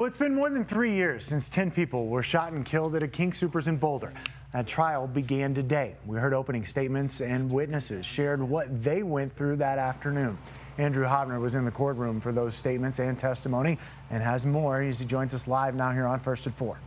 Well, it's been more than 3 years since 10 people were shot and killed at a King Soopers in Boulder. That trial began today. We heard opening statements and witnesses shared what they went through that afternoon. Andrew Hobner was in the courtroom for those statements and testimony and has more. He joins us live now here on First at 4.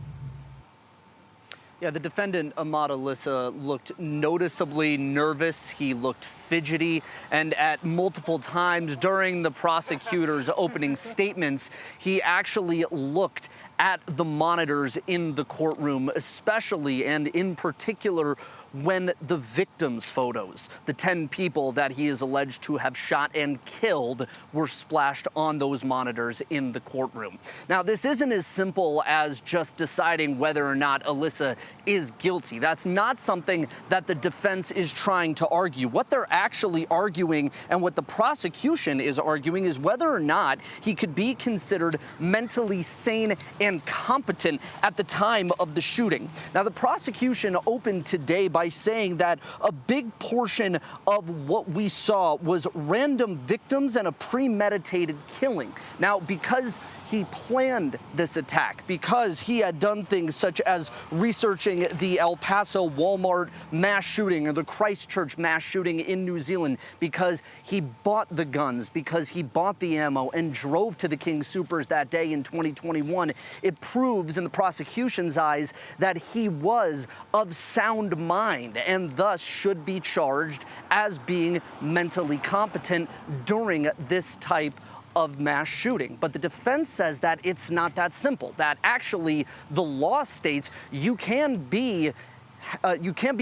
Yeah, the defendant, Ahmad Alissa, looked noticeably nervous. He looked fidgety, and at multiple times during the prosecutor's opening statements, he actually looked at the monitors in the courtroom, especially and in particular when the victims' photos, the 10 people that he is alleged to have shot and killed, were splashed on those monitors in the courtroom. Now, this isn't as simple as just deciding whether or not Alissa is guilty. That's not something that the defense is trying to argue. What they're actually arguing and what the prosecution is arguing is whether or not he could be considered mentally sane and competent at the time of the shooting. Now, the prosecution opened today by saying that a big portion of what we saw was random victims and a premeditated killing. Now, because he planned this attack, because he had done things such as researching the El Paso Walmart mass shooting or the Christchurch mass shooting in New Zealand, because he bought the guns, because he bought the ammo and drove to the King Soopers that day in 2021, it proves in the prosecution's eyes that he was of sound mind and thus should be charged as being mentally competent during this type of mass shooting. But the defense says that it's not that simple, that actually the law states you can be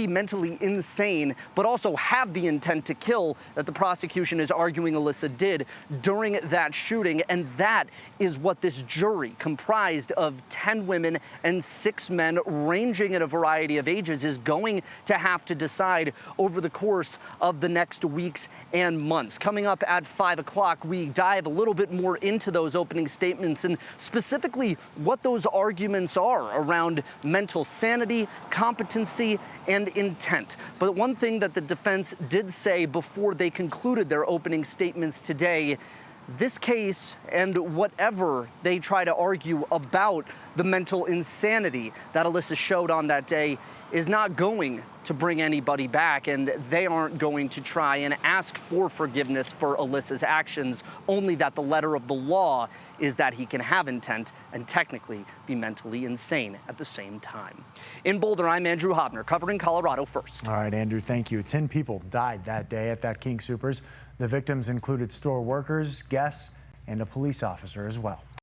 mentally insane, but also have the intent to kill, that the prosecution is arguing Alissa did during that shooting. And that is what this jury, comprised of 10 women and 6 men ranging in a variety of ages, is going to have to decide over the course of the next weeks and months. Coming up at 5 o'clock, we dive a little bit more into those opening statements and specifically what those arguments are around mental sanity, competency, and intent. But one thing that the defense did say before they concluded their opening statements today, this case and whatever they try to argue about the mental insanity that Alissa showed on that day is not going to bring anybody back, and they aren't going to try and ask for forgiveness for Alissa's actions, only that the letter of the law is that he can have intent and technically be mentally insane at the same time. In Boulder, I'm Andrew Hobner, covering Colorado First. All right, Andrew, thank you. 10 people died that day at that King Soopers. The victims included store workers, guests, and a police officer as well.